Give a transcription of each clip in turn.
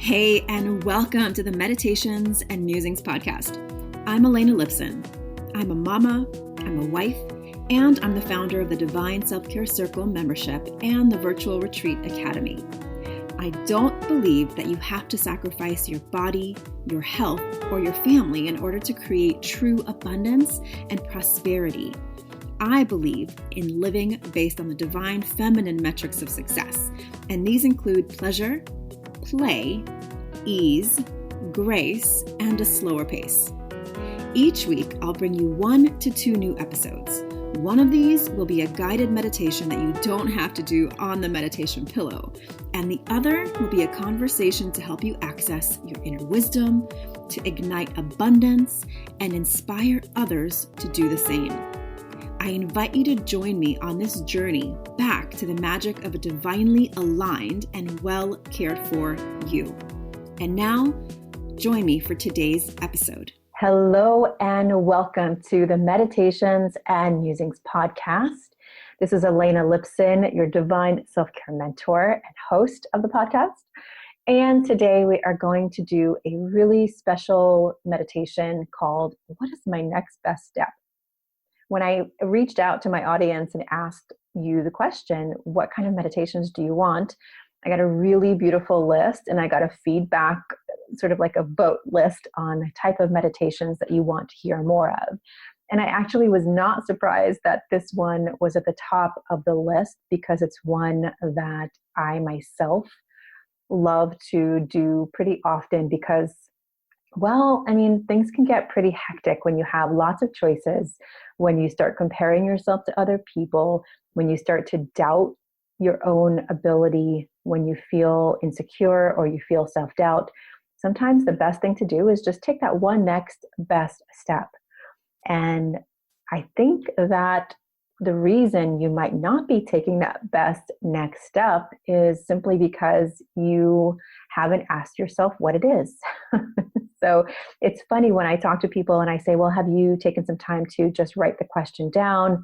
Hey, and welcome to the Meditations and Musings podcast. I'm Elena Lipson. I'm a mama, I'm a wife, and I'm the founder of the Divine Self-Care Circle membership and the Virtual Retreat Academy. I don't believe that you have to sacrifice your body, your health, or your family in order to create true abundance and prosperity. I believe in living based on the divine feminine metrics of success, and these include pleasure, play, ease, grace, and a slower pace. Each week, I'll bring you 1 to 2 new episodes. One of these will be a guided meditation that you don't have to do on the meditation pillow, and the other will be a conversation to help you access your inner wisdom, to ignite abundance, and inspire others to do the same. I invite you to join me on this journey back to the magic of a divinely aligned and well cared for you. And now, join me for today's episode. Hello and welcome to the Meditations and Musings podcast. This is Elena Lipson, your divine self-care mentor and host of the podcast. And today we are going to do a really special meditation called, What is my next best step? When I reached out to my audience and asked you the question, what kind of meditations do you want? I got a really beautiful list, and I got a feedback, sort of like a vote list on the type of meditations that you want to hear more of. And I actually was not surprised that this one was at the top of the list because it's one that I myself love to do pretty often because, things can get pretty hectic when you have lots of choices, when you start comparing yourself to other people, when you start to doubt your own ability, when you feel insecure or you feel self-doubt. Sometimes the best thing to do is just take that one next best step. And I think that the reason you might not be taking that best next step is simply because you haven't asked yourself what it is. So it's funny when I talk to people and I say, well, have you taken some time to just write the question down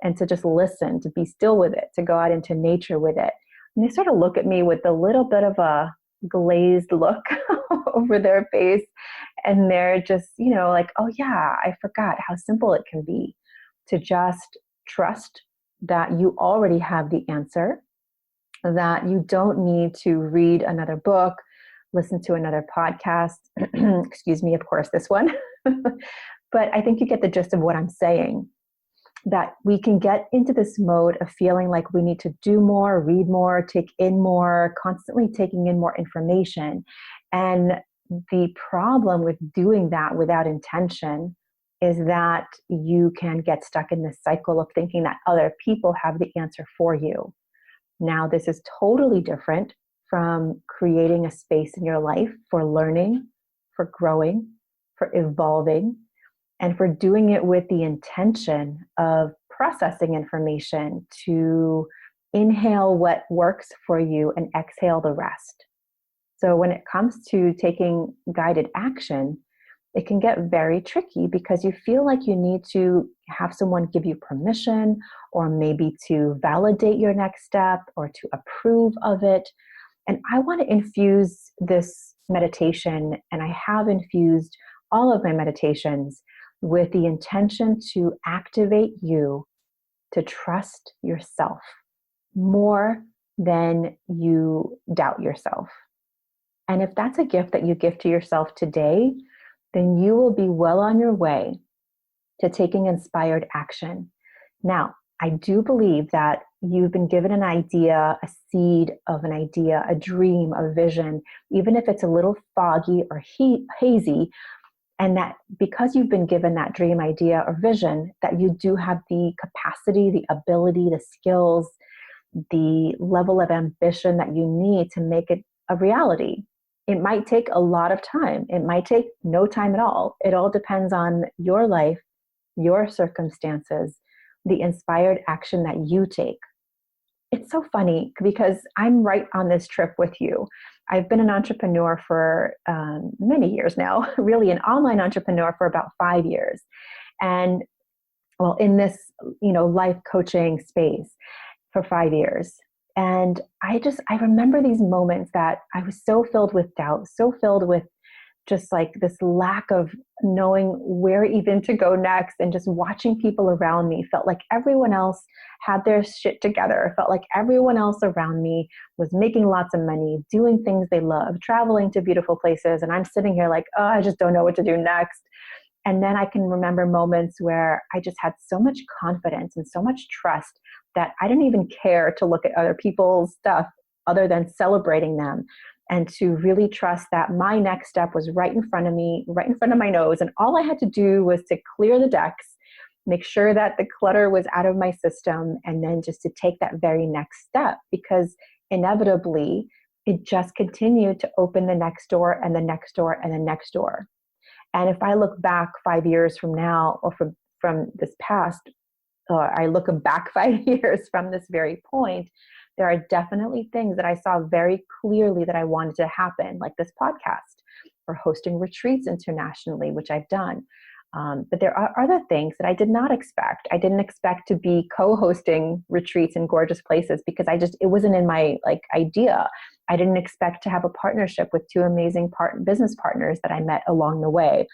and to just listen, to be still with it, to go out into nature with it? And they sort of look at me with a little bit of a glazed look over their face. And they're just, like, oh yeah, I forgot how simple it can be to just trust that you already have the answer, that you don't need to read another book, listen to another podcast, excuse me, of course, this one. But I think you get the gist of what I'm saying, that we can get into this mode of feeling like we need to do more, read more, take in more, constantly taking in more information. And the problem with doing that without intention is that you can get stuck in this cycle of thinking that other people have the answer for you. Now, this is totally different from creating a space in your life for learning, for growing, for evolving, and for doing it with the intention of processing information to inhale what works for you and exhale the rest. So when it comes to taking guided action, it can get very tricky because you feel like you need to have someone give you permission or maybe to validate your next step or to approve of it. And I want to infuse this meditation, and I have infused all of my meditations with the intention to activate you to trust yourself more than you doubt yourself. And if that's a gift that you give to yourself today, then you will be well on your way to taking inspired action. Now, I do believe that you've been given an idea, a seed of an idea, a dream, a vision, even if it's a little foggy or hazy, and that because you've been given that dream, idea, or vision, that you do have the capacity, the ability, the skills, the level of ambition that you need to make it a reality. It might take a lot of time. It might take no time at all. It all depends on your life, your circumstances, the inspired action that you take. It's so funny because I'm right on this trip with you. I've been an entrepreneur for many years now, really an online entrepreneur for about 5 years. And in this, life coaching space for 5 years. And I remember these moments that I was so filled with doubt, so filled with just like this lack of knowing where even to go next, and just watching people around me. Felt like everyone else had their shit together. Felt like everyone else around me was making lots of money, doing things they love, traveling to beautiful places. And I'm sitting here like, oh, I just don't know what to do next. And then I can remember moments where I just had so much confidence and so much trust that I didn't even care to look at other people's stuff other than celebrating them, and to really trust that my next step was right in front of me, right in front of my nose. And all I had to do was to clear the decks, make sure that the clutter was out of my system, and then just to take that very next step, because inevitably it just continued to open the next door and the next door and the next door. And if I look back 5 years from now, or from this past, I look back 5 years from this very point, there are definitely things that I saw very clearly that I wanted to happen, like this podcast or hosting retreats internationally, which I've done. But there are other things that I did not expect. I didn't expect to be co-hosting retreats in gorgeous places, because it wasn't in my idea. I didn't expect to have a partnership with two amazing business partners that I met along the way.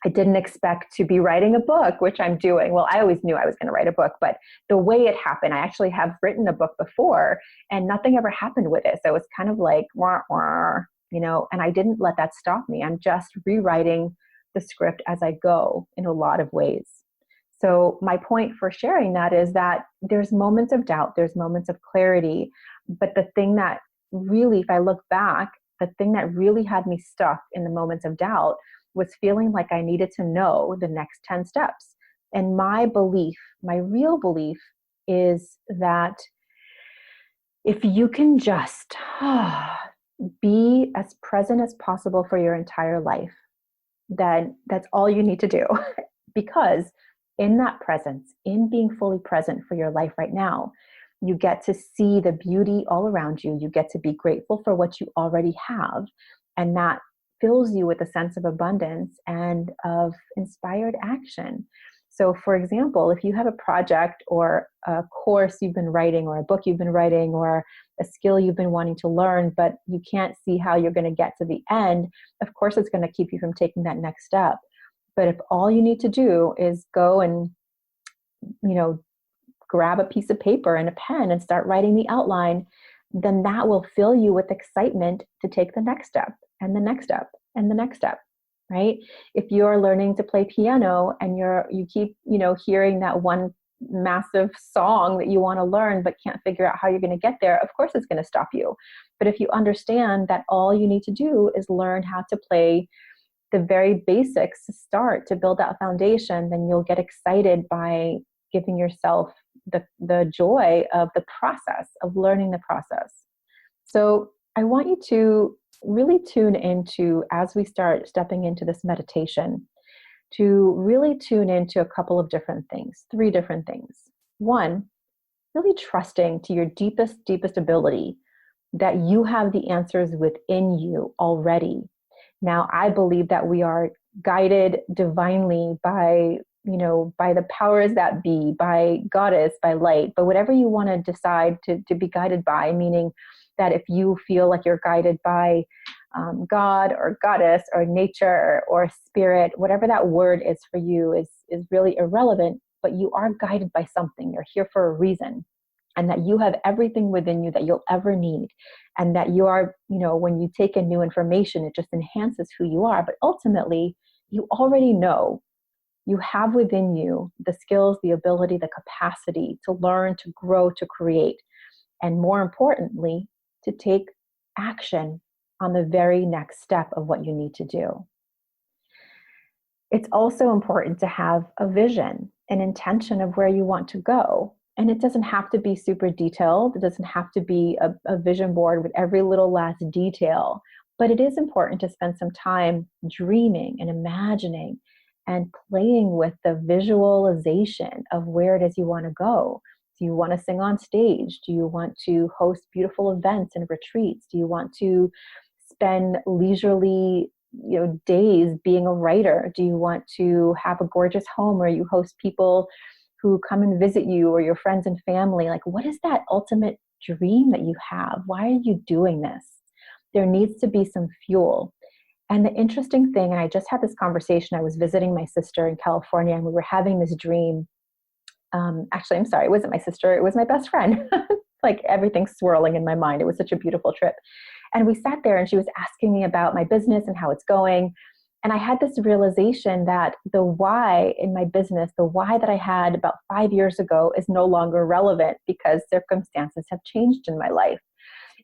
I didn't expect to be writing a book, which I'm doing. Well, I always knew I was going to write a book, but the way it happened, I actually have written a book before and nothing ever happened with it. So it's kind of like, wah, wah, and I didn't let that stop me. I'm just rewriting the script as I go in a lot of ways. So my point for sharing that is that there's moments of doubt, there's moments of clarity, but the thing that really, if I look back, the thing that really had me stuck in the moments of doubt was feeling like I needed to know the next 10 steps. And my belief, my real belief, is that if you can just be as present as possible for your entire life, then that's all you need to do. Because in that presence, in being fully present for your life right now, you get to see the beauty all around you. You get to be grateful for what you already have. And that fills you with a sense of abundance and of inspired action. So for example, if you have a project or a course you've been writing, or a book you've been writing, or a skill you've been wanting to learn, but you can't see how you're going to get to the end, of course it's going to keep you from taking that next step. But if all you need to do is go and, grab a piece of paper and a pen and start writing the outline, then that will fill you with excitement to take the next step and the next step and the next step, right? If you're learning to play piano and you keep, hearing that one massive song that you want to learn but can't figure out how you're going to get there, of course it's going to stop you. But if you understand that all you need to do is learn how to play the very basics to start, to build that foundation, then you'll get excited by giving yourself the joy of the process, of learning the process. So I want you to really tune into, as we start stepping into this meditation, to really tune into a couple of different things, 3 different things. One, really trusting to your deepest ability that you have the answers within you already. Now, I believe that we are guided divinely by the powers that be, by Goddess, by light, but whatever you want to decide to be guided by, meaning that if you feel like you're guided by God or Goddess or nature or spirit, whatever that word is for you is really irrelevant, but you are guided by something. You're here for a reason, and that you have everything within you that you'll ever need. And that you are, when you take in new information, it just enhances who you are. But ultimately, you already know. You have within you the skills, the ability, the capacity to learn, to grow, to create, and more importantly, to take action on the very next step of what you need to do. It's also important to have a vision, an intention of where you want to go. And it doesn't have to be super detailed. It doesn't have to be a vision board with every little last detail. But it is important to spend some time dreaming and imagining and playing with the visualization of where it is you want to go. Do you want to sing on stage? Do you want to host beautiful events and retreats? Do you want to spend leisurely, days being a writer? Do you want to have a gorgeous home where you host people who come and visit you, or your friends and family? Like, what is that ultimate dream that you have? Why are you doing this? There needs to be some fuel. And the interesting thing, and I just had this conversation, I was visiting my sister in California and we were having this dream. Actually, I'm sorry, it wasn't my sister, it was my best friend. Like everything's swirling in my mind. It was such a beautiful trip. And we sat there and she was asking me about my business and how it's going. And I had this realization that the why in my business, the why that I had about 5 years ago is no longer relevant because circumstances have changed in my life.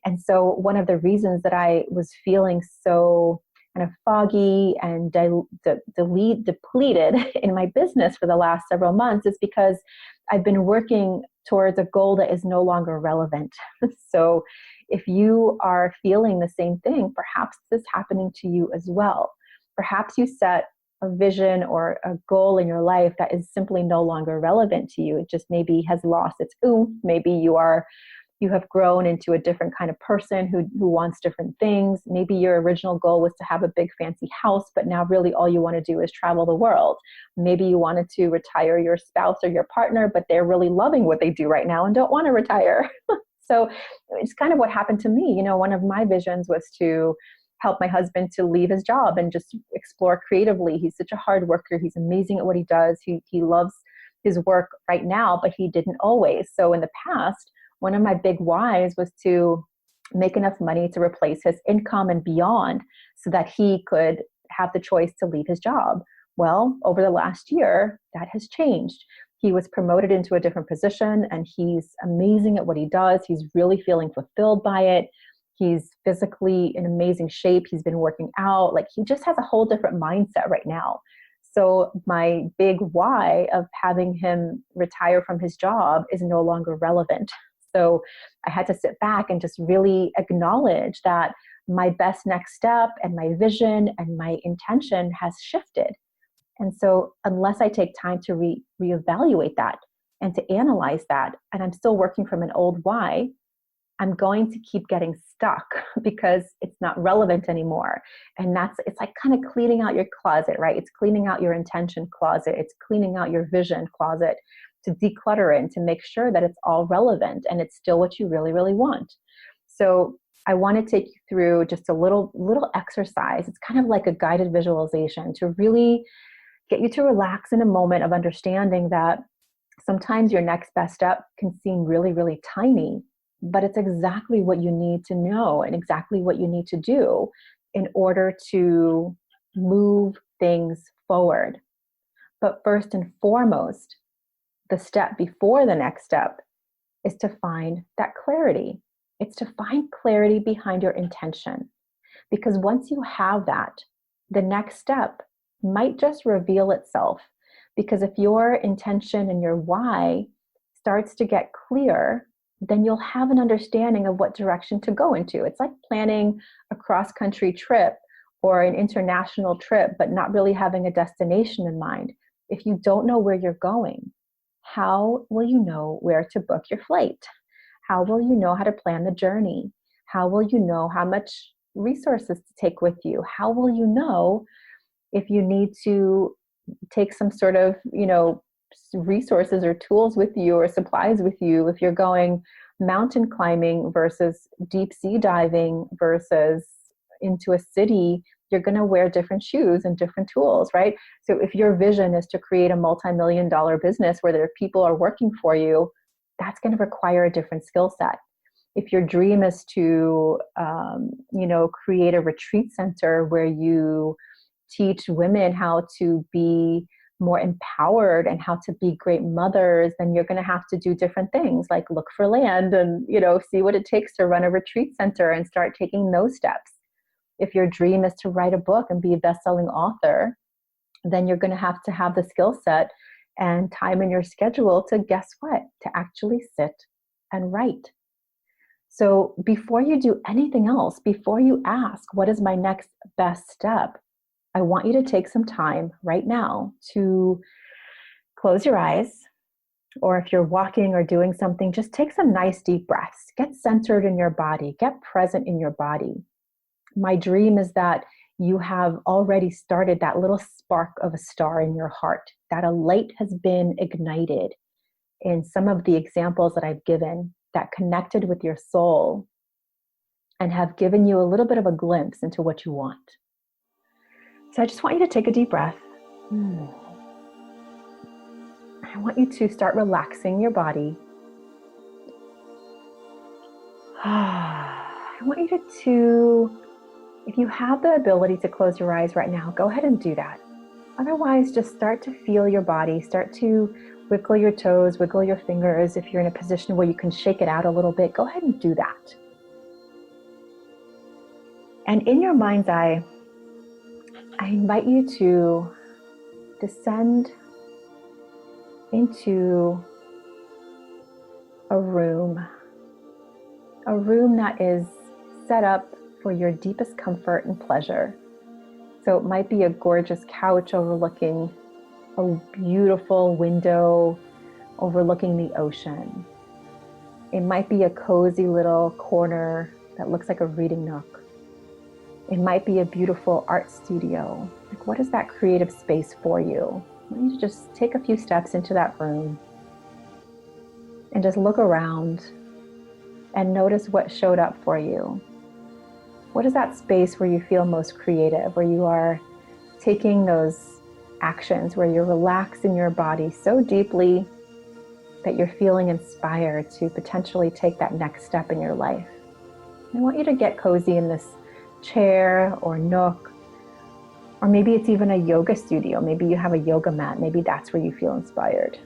And so one of the reasons that I was feeling so kind of foggy and depleted in my business for the last several months is because I've been working towards a goal that is no longer relevant. So if you are feeling the same thing, perhaps this is happening to you as well. Perhaps you set a vision or a goal in your life that is simply no longer relevant to you. It just maybe has lost its oomph. Maybe you have grown into a different kind of person who wants different things. Maybe your original goal was to have a big fancy house, but now really all you want to do is travel the world. Maybe you wanted to retire your spouse or your partner, but they're really loving what they do right now and don't want to retire. So it's kind of what happened to me. One of my visions was to help my husband to leave his job and just explore creatively. He's such a hard worker. He's amazing at what he does. He loves his work right now, but he didn't always. So in the past, one of my big whys was to make enough money to replace his income and beyond so that he could have the choice to leave his job. Well, over the last year, that has changed. He was promoted into a different position and he's amazing at what he does. He's really feeling fulfilled by it. He's physically in amazing shape. He's been working out. Like he just has a whole different mindset right now. So my big why of having him retire from his job is no longer relevant. So I had to sit back and just really acknowledge that my best next step and my vision and my intention has shifted. And so unless I take time to reevaluate that and to analyze that, and I'm still working from an old why, I'm going to keep getting stuck because it's not relevant anymore. And it's like kind of cleaning out your closet, right? It's cleaning out your intention closet. It's cleaning out your vision closet to declutter it and to make sure that it's all relevant and it's still what you really, really want. So I want to take you through just a little exercise. It's kind of like a guided visualization to really get you to relax in a moment of understanding that sometimes your next best step can seem really, really tiny, but it's exactly what you need to know and exactly what you need to do in order to move things forward. But first and foremost, the step before the next step is to find that clarity. It's to find clarity behind your intention. Because once you have that, the next step might just reveal itself. Because if your intention and your why starts to get clear, then you'll have an understanding of what direction to go into. It's like planning a cross-country trip or an international trip, but not really having a destination in mind. If you don't know where you're going, how will you know where to book your flight? How will you know how to plan the journey? How will you know how much resources to take with you? How will you know if you need to take some sort of, resources or tools with you or supplies with you if you're going mountain climbing versus deep sea diving versus into a city? You're going to wear different shoes and different tools, right? So if your vision is to create a multi-million-dollar business where there are people are working for you, that's going to require a different skill set. If your dream is to, create a retreat center where you teach women how to be more empowered and how to be great mothers, then you're going to have to do different things like look for land and, see what it takes to run a retreat center and start taking those steps. If your dream is to write a book and be a best-selling author, then you're going to have the skill set and time in your schedule to guess what? To actually sit and write. So before you do anything else, before you ask, what is my next best step? I want you to take some time right now to close your eyes, or if you're walking or doing something, just take some nice deep breaths. Get centered in your body. Get present in your body. My dream is that you have already started that little spark of a star in your heart, that a light has been ignited in some of the examples that I've given. that connected with your soul and have given you a little bit of a glimpse into what you want. So I just want you to take a deep breath. I want you to start relaxing your body. I want you to, if you have the ability to close your eyes right now, go ahead and do that. Otherwise, just start to feel your body. Start to wiggle your toes, wiggle your fingers. If you're in a position where you can shake it out a little bit, go ahead and do that. And in your mind's eye, I invite you to descend into a room that is set up for your deepest comfort and pleasure. So it might be a gorgeous couch overlooking a beautiful window overlooking the ocean. It might be a cozy little corner that looks like a reading nook. It might be a beautiful art studio. Like, what is that creative space for you? I want you to just take a few steps into that room and just look around and notice what showed up for you. What is that space where you feel most creative, where you are taking those actions, where you're relaxing your body so deeply that you're feeling inspired to potentially take that next step in your life? I want you to get cozy in this chair or nook, or maybe it's even a yoga studio. Maybe you have a yoga mat. Maybe that's where you feel inspired.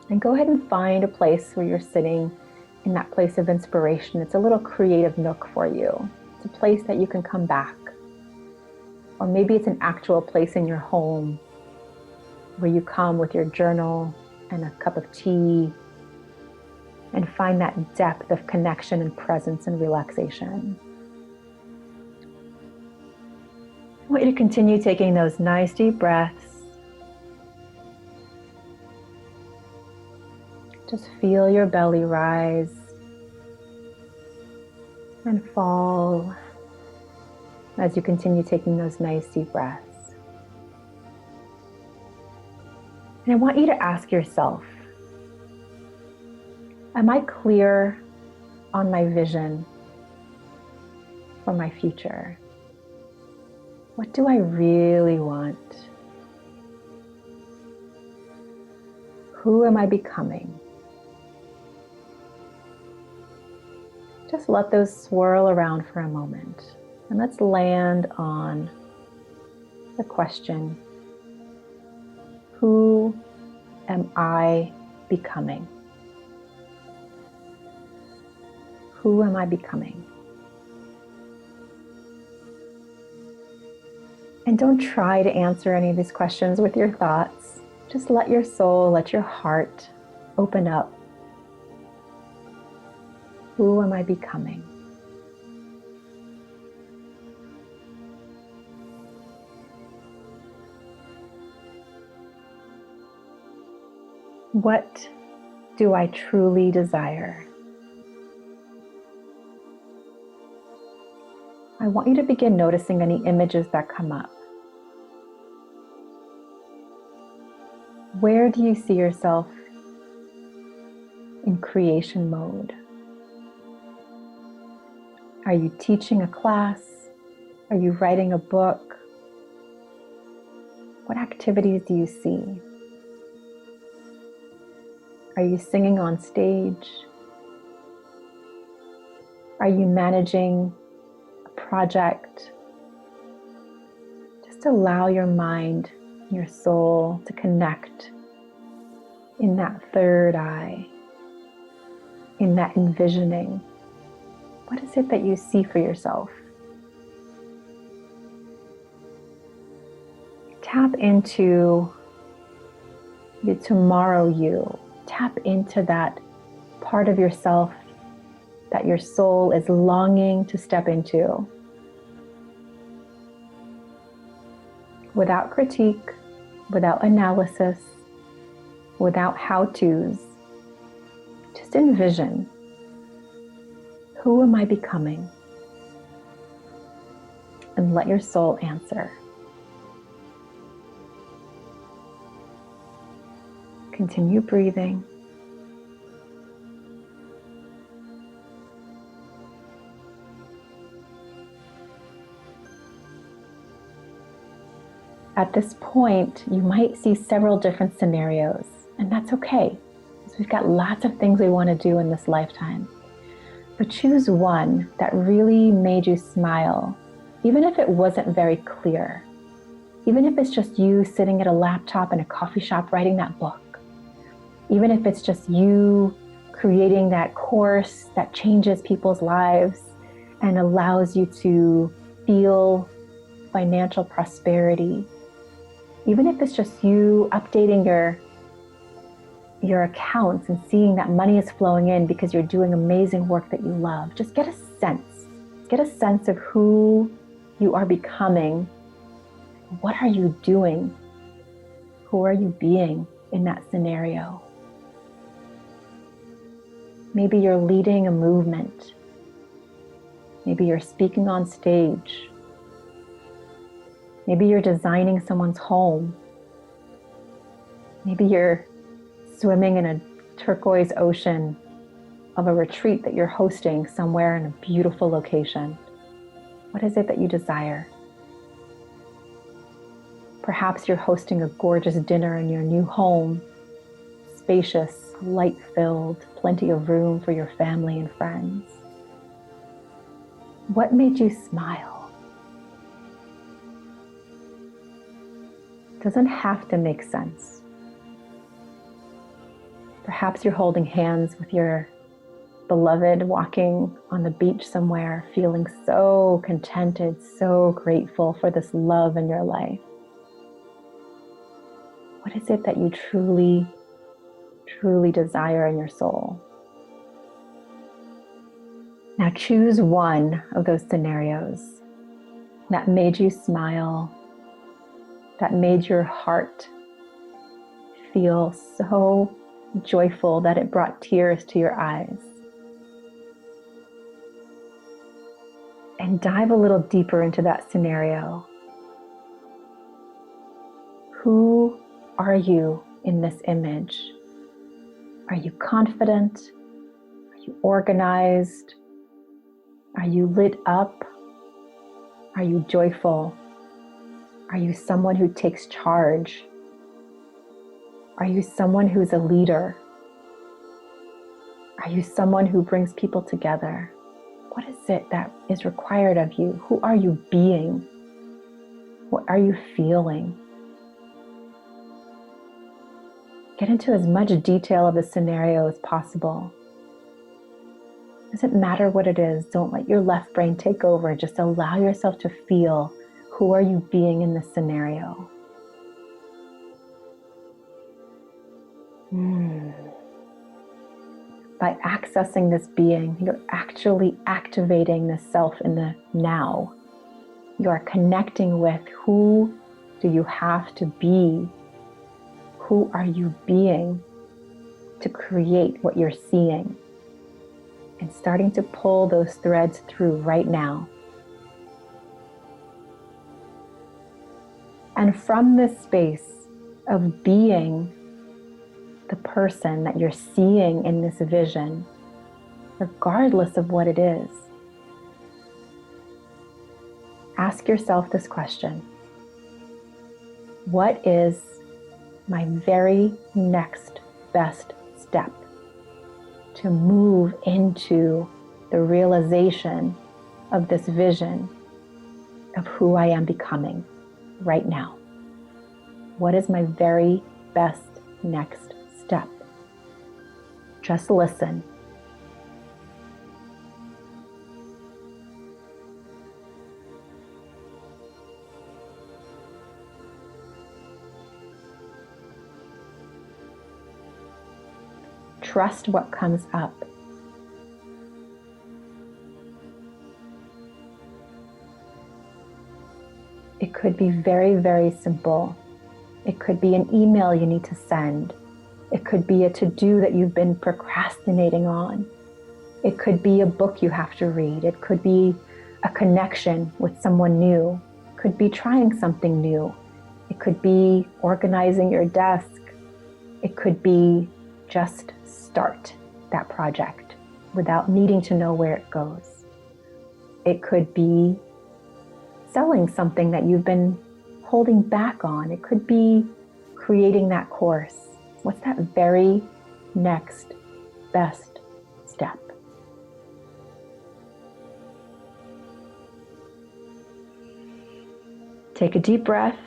And go ahead and find a place where you're sitting in that place of inspiration. It's a little creative nook for you. It's a place that you can come back. Or maybe it's an actual place in your home where you come with your journal and a cup of tea and find that depth of connection and presence and relaxation. I want you to continue taking those nice deep breaths. Just feel your belly rise and fall as you continue taking those nice deep breaths. And I want you to ask yourself, am I clear on my vision for my future? What do I really want? Who am I becoming? Just let those swirl around for a moment. And let's land on the question, who am I becoming? Who am I becoming? And don't try to answer any of these questions with your thoughts. Just let your soul, let your heart open up. Who am I becoming? What do I truly desire? I want you to begin noticing any images that come up. Where do you see yourself in creation mode? Are you teaching a class? Are you writing a book? What activities do you see? Are you singing on stage? Are you managing a project? Just allow your mind, your soul to connect in that third eye, in that envisioning. What is it that you see for yourself? Tap into the tomorrow you. Tap into that part of yourself that your soul is longing to step into. Without critique, without analysis, without how-tos. Just envision. Who am I becoming? And let your soul answer. Continue breathing. At this point, you might see several different scenarios, and that's okay, because we've got lots of things we want to do in this lifetime. But choose one that really made you smile, even if it wasn't very clear. Even if it's just you sitting at a laptop in a coffee shop writing that book. Even if it's just you creating that course that changes people's lives and allows you to feel financial prosperity. Even if it's just you updating your accounts and seeing that money is flowing in because you're doing amazing work that you love. Just get a sense of who you are becoming. What are you doing? Who are you being in that scenario? Maybe you're leading a movement. Maybe you're speaking on stage. Maybe you're designing someone's home. Maybe you're swimming in a turquoise ocean of a retreat that you're hosting somewhere in a beautiful location. What is it that you desire? Perhaps you're hosting a gorgeous dinner in your new home, spacious, light-filled, plenty of room for your family and friends. What made you smile? Doesn't have to make sense. Perhaps you're holding hands with your beloved, walking on the beach somewhere, feeling so contented, so grateful for this love in your life. What is it that you truly, truly desire in your soul? Now choose one of those scenarios that made you smile, that made your heart feel so joyful that it brought tears to your eyes. And dive a little deeper into that scenario. Who are you in this image? Are you confident? Are you organized? Are you lit up? Are you joyful? Are you someone who takes charge? Are you someone who's a leader? Are you someone who brings people together? What is it that is required of you? Who are you being? What are you feeling? Get into as much detail of the scenario as possible. Doesn't matter what it is. Don't let your left brain take over. Just allow yourself to feel who are you being in this scenario. By accessing this being, you're actually activating the self in the now. You are connecting with who do you have to be? Who are you being to create what you're seeing? And starting to pull those threads through right now. And from this space of being the person that you're seeing in this vision, regardless of what it is, ask yourself this question: what is my very next best step to move into the realization of this vision of who I am becoming right now? What is my very best next step? Just listen. Trust what comes up. It could be very, very simple. It could be an email you need to send. It could be a to-do that you've been procrastinating on. It could be a book you have to read. It could be a connection with someone new. It could be trying something new. It could be organizing your desk. It could be just start that project without needing to know where it goes. It could be selling something that you've been holding back on. It could be creating that course. What's that very next best step? Take a deep breath.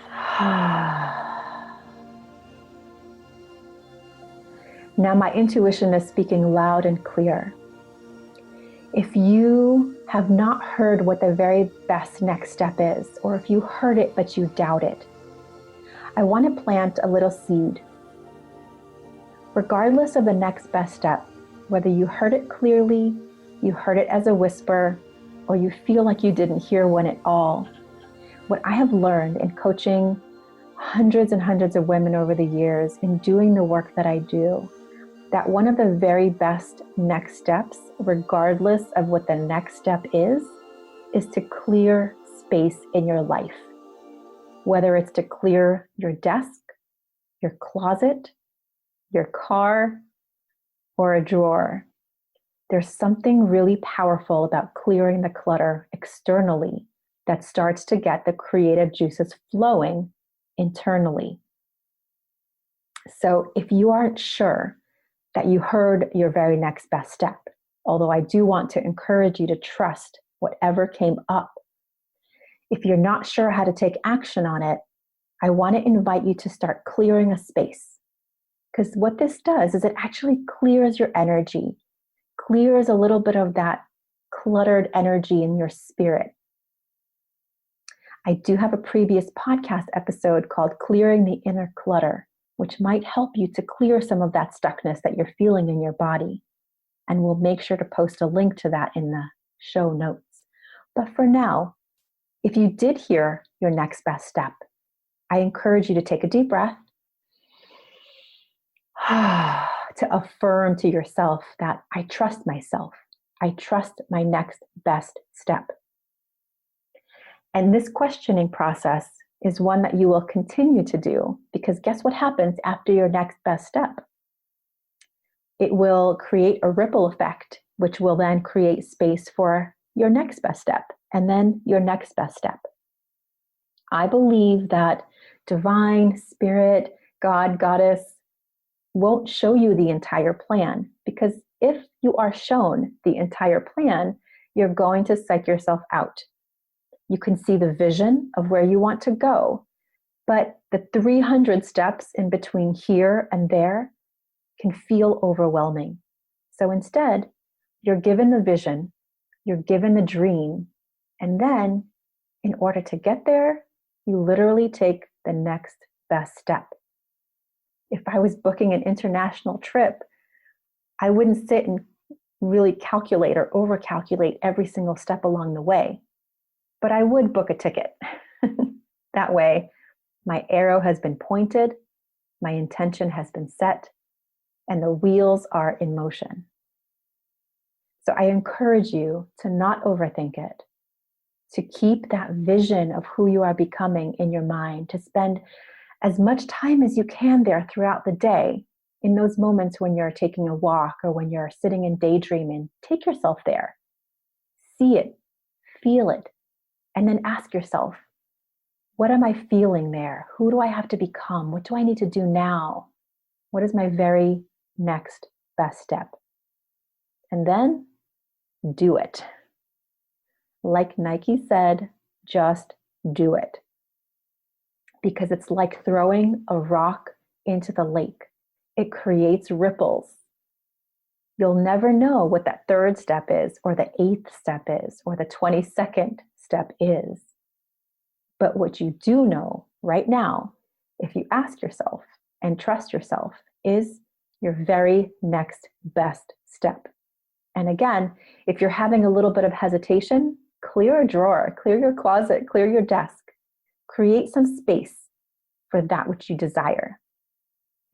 Now my intuition is speaking loud and clear. If you have not heard what the very best next step is, or if you heard it but you doubt it, I want to plant a little seed. Regardless of the next best step, whether you heard it clearly, you heard it as a whisper, or you feel like you didn't hear one at all, what I have learned in coaching hundreds and hundreds of women over the years, in doing the work that I do, that one of the very best next steps, regardless of what the next step is to clear space in your life. Whether it's to clear your desk, your closet, your car, or a drawer. There's something really powerful about clearing the clutter externally that starts to get the creative juices flowing internally. So if you aren't sure that you heard your very next best step, although I do want to encourage you to trust whatever came up, if you're not sure how to take action on it, I want to invite you to start clearing a space. Because what this does is it actually clears your energy, clears a little bit of that cluttered energy in your spirit. I do have a previous podcast episode called Clearing the Inner Clutter, which might help you to clear some of that stuckness that you're feeling in your body. And we'll make sure to post a link to that in the show notes. But for now, if you did hear your next best step, I encourage you to take a deep breath to affirm to yourself that I trust myself. I trust my next best step. And this questioning process is one that you will continue to do, because guess what happens after your next best step? It will create a ripple effect, which will then create space for your next best step, and then your next best step. I believe that divine spirit, God, goddess, won't show you the entire plan, because if you are shown the entire plan, you're going to psych yourself out. You can see the vision of where you want to go, but the 300 steps in between here and there can feel overwhelming. So instead, you're given the vision, you're given the dream, and then in order to get there, you literally take the next best step. If I was booking an international trip, I wouldn't sit and really calculate or overcalculate every single step along the way. But I would book a ticket. That way, my arrow has been pointed, my intention has been set, and the wheels are in motion. So I encourage you to not overthink it, to keep that vision of who you are becoming in your mind, to spend as much time as you can there throughout the day, in those moments when you're taking a walk or when you're sitting and daydreaming. Take yourself there. See it, feel it. And then ask yourself, what am I feeling there? Who do I have to become? What do I need to do now? What is my very next best step? And then do it. Like Nike said, just do it. Because it's like throwing a rock into the lake. It creates ripples. You'll never know what that third step is, or the 8th step is, or the 22nd step is. But what you do know right now, if you ask yourself and trust yourself, is your very next best step. And again, if you're having a little bit of hesitation, clear a drawer, clear your closet, clear your desk. Create some space for that which you desire.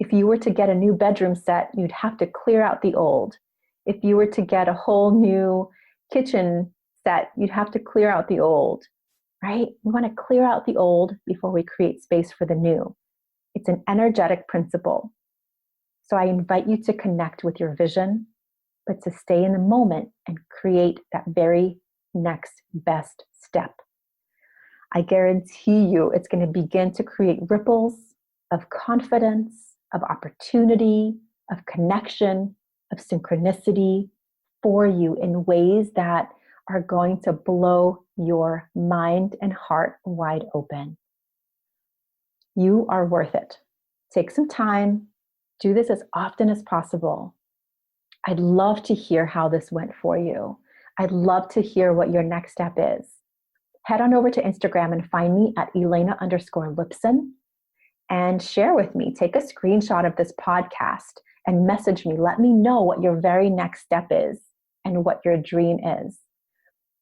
If you were to get a new bedroom set, you'd have to clear out the old. If you were to get a whole new kitchen set, you'd have to clear out the old, right? We want to clear out the old before we create space for the new. It's an energetic principle. So I invite you to connect with your vision, but to stay in the moment and create that very next best step. I guarantee you it's going to begin to create ripples of confidence, of opportunity, of connection, of synchronicity for you in ways that are going to blow your mind and heart wide open. You are worth it. Take some time. Do this as often as possible. I'd love to hear how this went for you. I'd love to hear what your next step is. Head on over to Instagram and find me at Elena_Lipson and share with me. Take a screenshot of this podcast and message me. Let me know what your very next step is and what your dream is.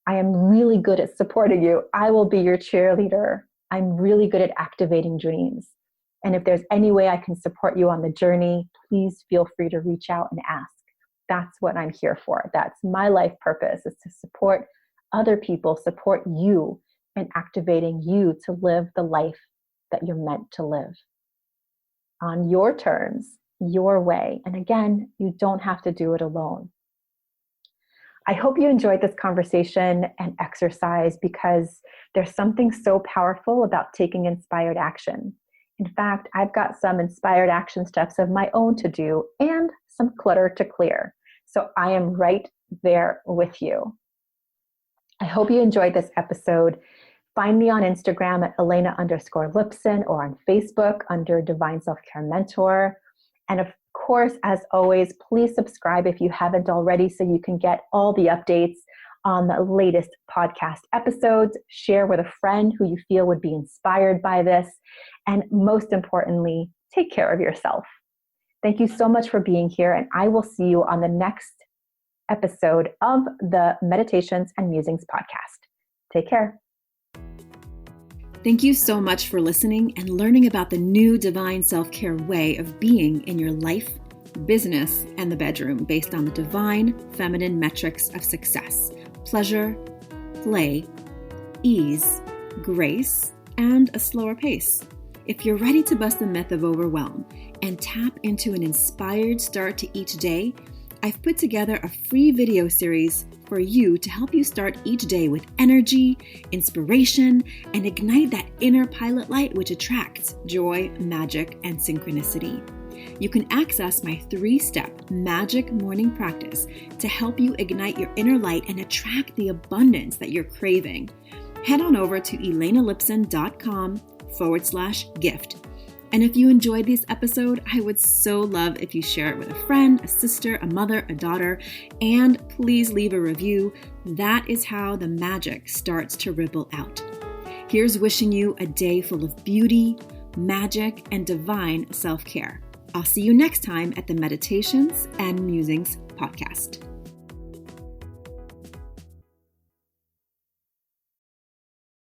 I am really good at supporting you. I will be your cheerleader. I'm really good at activating dreams. And if there's any way I can support you on the journey, please feel free to reach out and ask. That's what I'm here for. That's my life purpose, is to support other people, support you in activating you to live the life that you're meant to live on your terms, your way. And again, you don't have to do it alone. I hope you enjoyed this conversation and exercise, because there's something so powerful about taking inspired action. In fact, I've got some inspired action steps of my own to do and some clutter to clear. So I am right there with you. I hope you enjoyed this episode. Find me on Instagram at Elena_Lipson or on Facebook under Divine Self-Care Mentor. And of course, as always, please subscribe if you haven't already so you can get all the updates on the latest podcast episodes. Share with a friend who you feel would be inspired by this. And most importantly, take care of yourself. Thank you so much for being here, and I will see you on the next episode of the Meditations and Musings podcast. Take care. Thank you so much for listening and learning about the new divine self-care way of being in your life, business, and the bedroom based on the divine feminine metrics of success: pleasure, play, ease, grace, and a slower pace. If you're ready to bust the myth of overwhelm and tap into an inspired start to each day, I've put together a free video series for you to help you start each day with energy, inspiration, and ignite that inner pilot light which attracts joy, magic, and synchronicity. You can access my 3-step magic morning practice to help you ignite your inner light and attract the abundance that you're craving. Head on over to elenalipson.com/gift. And if you enjoyed this episode, I would so love if you share it with a friend, a sister, a mother, a daughter, and please leave a review. That is how the magic starts to ripple out. Here's wishing you a day full of beauty, magic, and divine self-care. I'll see you next time at the Meditations and Musings podcast.